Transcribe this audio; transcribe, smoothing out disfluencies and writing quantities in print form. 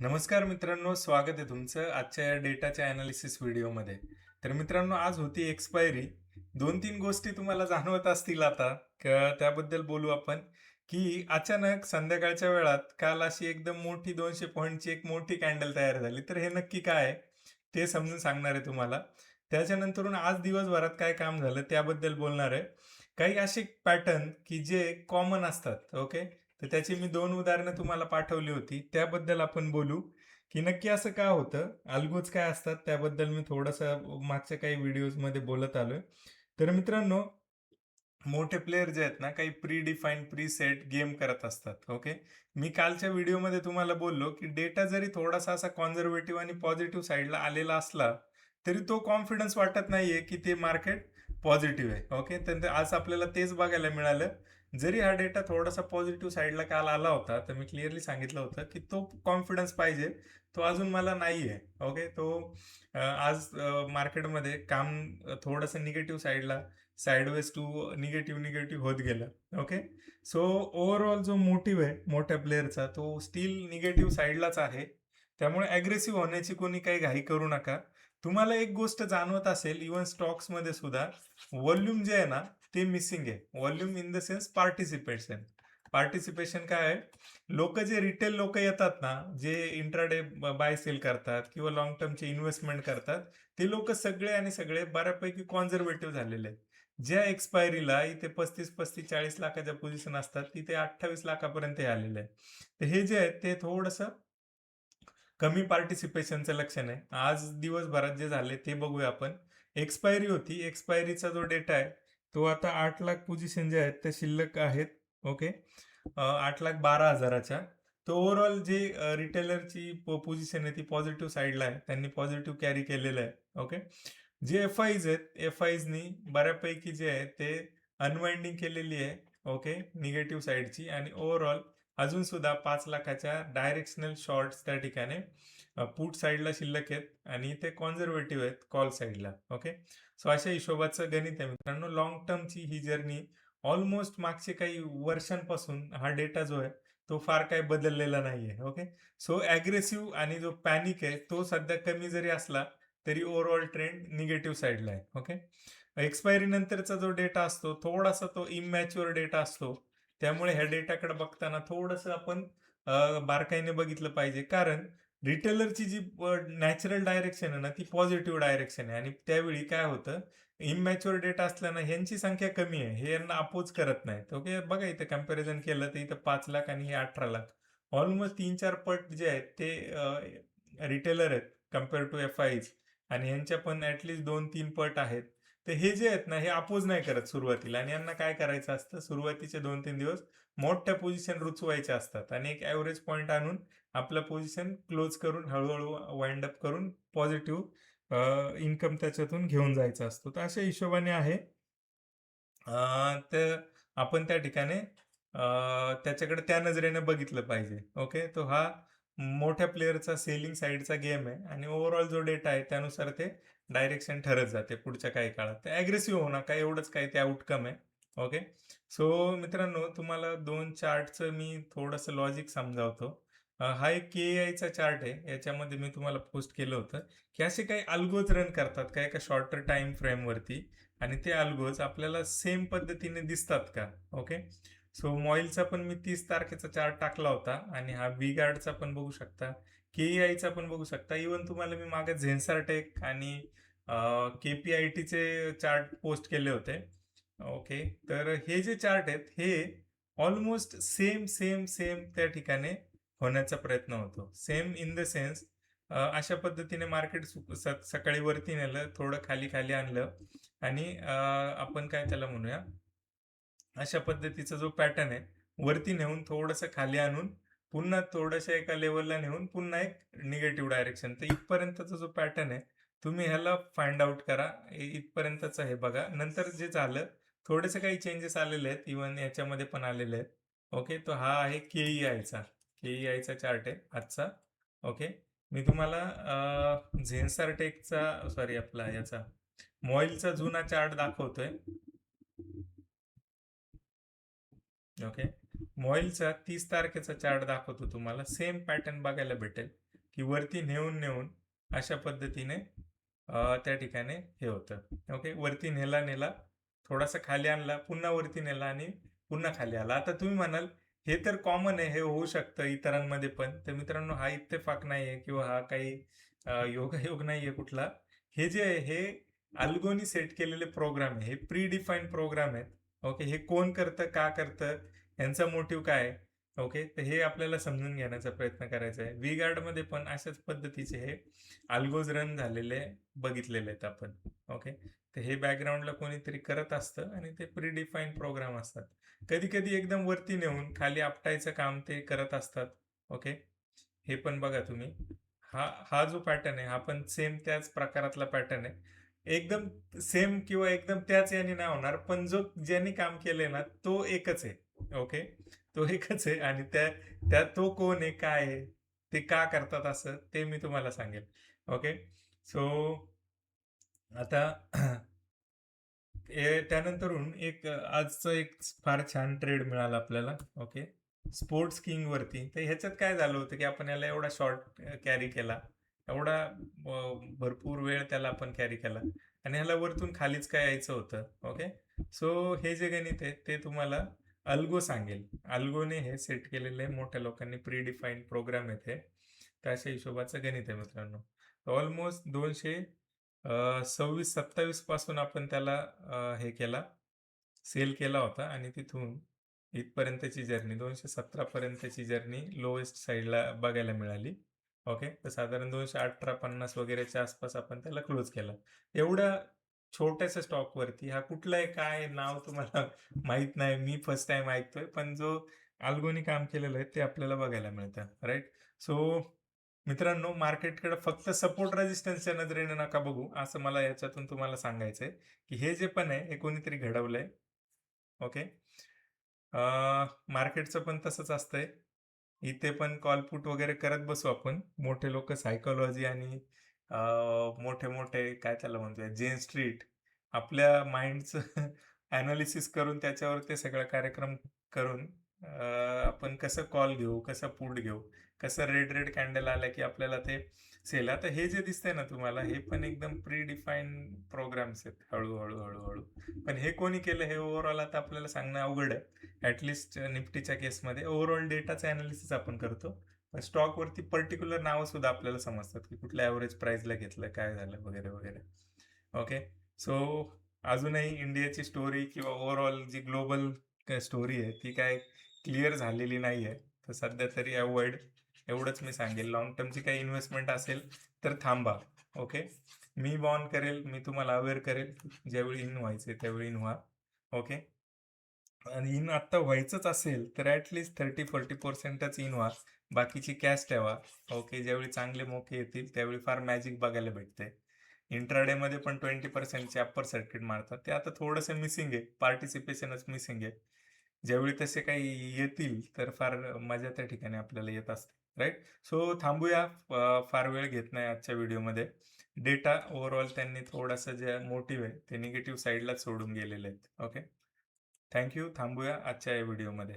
नमस्कार मित्रांनो, स्वागत आहे तुमचं आजच्या या डेटाच्या अनालिसिस व्हिडिओमध्ये. तर मित्रांनो, आज होती एक्सपायरी. 2-3 गोष्टी तुम्हाला जाणवत असतील आता, त्याबद्दल बोलू आपण. की अचानक संध्याकाळच्या वेळात काल अशी एकदम मोठी 200 पॉईंटची एक मोठी कॅन्डल तयार झाली. तर हे नक्की काय आहे ते समजून सांगणार आहे तुम्हाला. त्याच्यानंतरून आज दिवसभरात काय काम झालं त्याबद्दल बोलणार आहे. काही असे पॅटर्न की जे कॉमन असतात, ओके. तर त्याची मी 2 उदाहरणं तुम्हाला पाठवली होती. त्याबद्दल आपण बोलू, की नक्की असं का होतं? अल्गोच काय असतात? त्याबद्दल मी थोडंसं मागच्या काही व्हिडिओजमध्ये बोलत आलोय. तर मित्रांनो, मोठे प्लेयर जे आहेत ना, काही pre define, pre set game करत असतात. ओके. मी कालच्या व्हिडिओमध्ये तुम्हाला बोललो, की डेटा जरी थोडासा असा कॉन्झर्व्हेटिव्ह आणि पॉझिटिव्ह साईडला आलेला असला, तरी तो कॉन्फिडन्स वाटत नाहीये, की ते मार्केट पॉझिटिव्ह आहे. ओके. तर आज आपल्याला तेच बघायला मिळालं. जरी हा डेटा थोडासा पॉझिटिव्ह साईडला काल आला होता, तर मी क्लिअरली सांगितलं होतं, की तो कॉन्फिडन्स पाहिजे. तो अजून मला नाहीये. ओके. आज मार्केटमध्ये काम थोडंसं निगेटिव्ह साईडला साइडवेज टू निगेटिव्ह निगेटिव्ह होत गेलं. ओके. सो ओव्हरऑल जो मोटिव्ह आहे मोठ्या प्लेअरचा, तो स्टील निगेटिव्ह साईडलाच आहे. त्यामुळे अग्रेसिव्ह होण्याची कोणी काही घाई करू नका. तुम्हाला एक गोष्ट जाणवत असेल, इव्हन स्टॉक्समध्ये सुद्धा व्हॉल्यूम जे आहे ना, ते मिसिंग आहे. Volume in the sense participation. Participation काय आहे? लोक जे रिटेल लोक येतात ना, जे इंट्राडे बाय सेल करतात किंवा लॉंग टर्मचे इन्व्हेस्टमेंट करतात, ते लोक सगळे आणि सगळे बऱ्यापैकी कॉन्झर्वेटिव्ह झालेले आहेत. ज्या एक्सपायरीला इथे 35-40 लाखाच्या पोझिशन असतात, तिथे 28 लाखापर्यंत हे आलेले आहे. तर हे जे आहे ते थोडंसं कमी पार्टिसिपेशनचं लक्षण आहे. आज दिवसभरात जे झाले ते बघूया आपण. एक्सपायरी होती. एक्सपायरीचा जो डेटा आहे, तो आता 8 लाख पोझिशन जे आहेत ते शिल्लक आहेत. ओके. 8,12,000च्या. तर ओव्हरऑल जे रिटेलरची पोझिशन आहे ती पॉझिटिव्ह साईडला आहे. त्यांनी पॉझिटिव्ह कॅरी केलेलं आहे. ओके. जे एफ-आयज आहेत, एफ-आयजनी बऱ्यापैकी जे आहे ते अनवाइंडिंग केलेली आहे. ओके. निगेटिव्ह साईडची आणि ओव्हरऑल अजून सुद्धा 5 लाखाच्या डायरेक्शनल शॉर्ट्स त्या ठिकाणी पुट साईडला शिल्लक आहेत आणि ते कॉन्झर्वेटिव्ह आहेत कॉल साईडला. ओके. सो अशा हिशोबाचं गणित आहे मित्रांनो. लॉंग टर्मची ही जर्नी ऑलमोस्ट मागचे काही वर्षांपासून हा डेटा जो आहे तो फार काही बदललेला नाहीये. ओके. सो अग्रेसिव्ह आणि जो पॅनिक आहे तो सध्या कमी जरी असला तरी ओव्हरऑल ट्रेंड निगेटिव्ह साईडला आहे. ओके. एक्सपायरी नंतरचा जो डेटा असतो थोडासा तो इमॅच्युअर डेटा असतो. त्यामुळे ह्या डेटाकडे बघताना थोडंसं आपण बारकाईने बघितलं पाहिजे. कारण रिटेलरची जी नॅचरल डायरेक्शन आहे ना, ती पॉझिटिव्ह डायरेक्शन आहे आणि त्यावेळी काय होतं, इमॅच्युअर डेटा असल्यानं ह्यांची संख्या कमी आहे. हे यांना अपोज करत नाहीत. ओके. बघा इथं कंपॅरिझन केलं तर इथं 5 लाख आणि हे 18 लाख. ऑलमोस्ट 3-4 पट जे आहेत ते रिटेलर आहेत कंपेअर टू एफ-आयज आणि यांच्या पण ॲटलीस्ट 2-3 पट आहेत. तर हे जे आहेत ना, हे अपोज नाही करत सुरुवातीला आणि यांना काय करायचं असतं, सुरुवातीचे 2-3 दिवस मोठ्या पोझिशन रुचवायच्या असतात आणि एक ॲव्हरेज पॉईंट आणून आपलं पोझिशन क्लोज करून हळूहळू वाइंड अप करून पॉझिटिव्ह इन्कम त्याच्यातून घेऊन जायचा असतो. तर अशा हिशोबाने आहे. तर आपण त्या ठिकाणी त्याच्याकडे त्या नजरेने बघितलं पाहिजे. ओके. तो हा मोठ्या प्लेयरचा सेलिंग साइडचा गेम आहे आणि ओव्हरऑल जो डेटा आहे त्यानुसार ते डायरेक्शन ठरत जाते पुढच्या काही काळात. तर अग्रेसिव्ह होऊ नका, एवढंच काही ते आउटकम आहे. ओके. सो मित्रांनो, तुम्हाला 2 चार्टचं मी थोडंसं लॉजिक समजावतो. हा एक के-आयचा चार्ट आहे. याच्यामध्ये मी तुम्हाला पोस्ट केलं होतं, की असे काही अल्गोज रन करतात का एका शॉर्टर टाईम फ्रेमवरती आणि ते अल्गोज आपल्याला सेम पद्धतीने दिसतात का? ओके. सो मॉईलचा पण मी 30 तारखेचा चार्ट टाकला होता आणि हा V-गार्डचा पण बघू शकता. के-आयचा पण बघू शकता. इव्हन तुम्हाला मी मागे झेन्सरटेक आणि के-पी-आय-टीचे चार्ट पोस्ट केले होते. ओके. तर हे जे चार्ट आहेत हे ऑलमोस्ट सेम, सेम, सेम त्या ठिकाणी होण्याचा प्रयत्न होतो. सेम इन द सेन्स अशा पद्धतीने मार्केट सकाळी वरती नेलं, थोडं खाली-खाली आणलं आणि आपण काय त्याला म्हणूया, अशा पद्धतीचा जो पॅटर्न आहे, वरती नेऊन थोडंसं खाली आणून, पुन्हा थोड्याशा एका लेव्हलला नेऊन पुन्हा एक निगेटिव्ह डायरेक्शन. तर इथपर्यंतचा जो पॅटर्न आहे, तुम्ही ह्याला फाइंड आउट करा. इथपर्यंतचं हे बघा. नंतर जे झालं, थोडेसे काही चेंजेस आलेले आहेत. इव्हन याच्यामध्ये पण आलेले आहेत. ओके. तो हा आहे के-ई-आयचा. के-ई-आयचा चार्ट आहे आजचा. ओके. मी तुम्हाला झेन्सर सॉरी आपला याचा मॉईलचा जुना चार्ट दाखवतोय. ओके. मॉईलचा 30 तारखेचा चार्ट दाखवतो तुम्हाला. सेम पॅटर्न बघायला भेटेल. की वरती नेऊन अशा पद्धतीने त्या ठिकाणी हे होतं. ओके, वरती नेला थोडासा खाली आणला, पुन्हा वरती नेला आणि पुन्हा खाली आला. आता तुम्ही म्हणाल हे तर कॉमन आहे, हे होऊ शकतं इतरांमध्ये पण. तर मित्रांनो, हा इत्तेफाक नाहीये किंवा हा काही योगायोग नाहीये कुठला. हे जे आहे हे अल्गोनी सेट केलेले प्रोग्राम आहे, हे प्री डिफाईन्ड प्रोग्राम आहेत. ओके, हे कोण करतं, का करतं, यांचा मोटिव्ह काय आहे. ओके, तर हे आपल्याला समजून घेण्याचा प्रयत्न करायचा आहे. व्ही गार्डमध्ये पण अशाच पद्धतीचे हे अल्गोज रन झालेले बघितलेले आहेत आपण. ओके, तर हे बॅकग्राऊंडला कोणीतरी करत असतं आणि ते प्री डिफाईन्ड प्रोग्राम असतात. कधी कधी एकदम वरती नेऊन खाली आपटायचं काम ते करत असतात. ओके, हे पण बघा तुम्ही. हा हा जो पॅटर्न आहे हा पण सेम त्याच प्रकारातला पॅटर्न आहे. एकदम सेम किंवा एकदम त्याच याने नाही होणार, पण जो ज्यांनी काम केलंय ना तो एकच आहे. ओके, तो एकच आहे आणि त्या तो कोण आहे, काय आहे, ते का करतात असं, ते मी तुम्हाला सांगेल. ओके, सो आता त्यानंतरून एक आजचं एक फार छान ट्रेड मिळाला आपल्याला. ओके, स्पोर्ट्स किंग वरती. तर ह्याच्यात काय झालं होतं की आपण याला एवढा शॉर्ट कॅरी केला, एवढा भरपूर वेळ त्याला आपण कॅरी केला आणि ह्याला वरतून खालीच काय यायचं होतं. ओके, सो हे जे गणित आहे ते तुम्हाला अल्गो सांगेल. अल्गोने हे सेट केलेले मोठ्या लोकांनी प्री डिफाईन्ड प्रोग्राम येते, तर अशा हिशोबाचं गणित आहे मित्रांनो. ऑलमोस्ट 226-27 पासून आपण त्याला हे केला, सेल केला होता आणि तिथून इथपर्यंतची जर्नी 217 पर्यंतची जर्नी लोएस्ट साईडला बघायला मिळाली. ओके, तर साधारण 218-50 वगैरेच्या आसपास आपण त्याला क्लोज केला. एवढ्या छोट्याशा स्टॉकवरती हा कुठला आहे, काय नाव तुम्हाला माहित नाही, मी फर्स्ट टाइम ऐकतोय, पण जो अल्गोनी काम केलेलं आहे ते आपल्याला बघायला मिळतं. राईट, सो मित्रांनो, मार्केटकडे फक्त सपोर्ट रेजिस्टन्सच्या नजरेने नका बघू, असं मला याच्यातून तुम्हाला सांगायचंय की हे जे पण आहे हे कोणीतरी घडवलंय. ओके, मार्केटचं पण तसंच असतंय. इथे पण कॉल पुट वगैरे करत बसू आपण. मोठे लोक सायकोलॉजी आणि मोठे मोठे काय त्याला म्हणतोय जेन स्ट्रीट आपल्या माइंडचं अनालिसिस करून त्याच्यावर ते सगळा कार्यक्रम करून आपण कसं कॉल घेऊ, कसं पुट घेऊ, कसं रेड रेड कॅन्डल आलं की आपल्याला ते सेल. आता हे जे दिसतंय ना तुम्हाला, हे पण एकदम प्री डिफाईन्ड प्रोग्राम्स आहेत. हळूहळू हळूहळू पण हे कोणी केलं हे ओव्हरऑल आता आपल्याला सांगणं अवघड आहे. ऍटलिस्ट निफ्टीच्या केसमध्ये ओव्हरऑल डेटाचं अनालिसिस आपण करतो, पण स्टॉकवरती पर्टिक्युलर नावं सुद्धा आपल्याला समजतात की कुठल्या ॲव्हरेज प्राइसला घेतलं, काय झालं वगैरे वगैरे. ओके, सो अजूनही इंडियाची स्टोरी किंवा ओव्हरऑल जी ग्लोबल स्टोरी आहे ती काय क्लिअर झालेली नाही आहे. तर सध्या तरी अवॉइड, एवढंच मी सांगेल. लॉंग टर्मची काही इन्व्हेस्टमेंट असेल तर थांबा. ओके, मी वॉर्न करेल, मी तुम्हाला अवेअर करेल, ज्यावेळी इन व्हायचे त्यावेळी इन व्हा. ओके, आणि इन आत्ता व्हायचंच असेल तर ॲटलिस्ट 30-40%च इन व्हा, बाकीची कॅश ठेवा. ओके, ज्यावेळी चांगले मोके येतील त्यावेळी फार मॅजिक बघायला भेटते. इंट्राडेमध्ये पण 20%चे अप्पर सर्किट मारतात, ते आता थोडंसं मिसिंग आहे, पार्टिसिपेशनच मिसिंग आहे. ज्यावेळी तसे काही येतील तर फार मजा त्या ठिकाणी आपल्याला येत असते. राईट, सो थांबूया. फार वेळ घेत नाही आजच्या व्हिडिओमध्ये. डेटा ओव्हरऑल त्यांनी थोडासा जे मोटिव्ह आहे ते निगेटिव्ह साईडला सोडून गेलेले आहेत. Okay, thank you. थांबूया आजच्या या व्हिडिओमध्ये.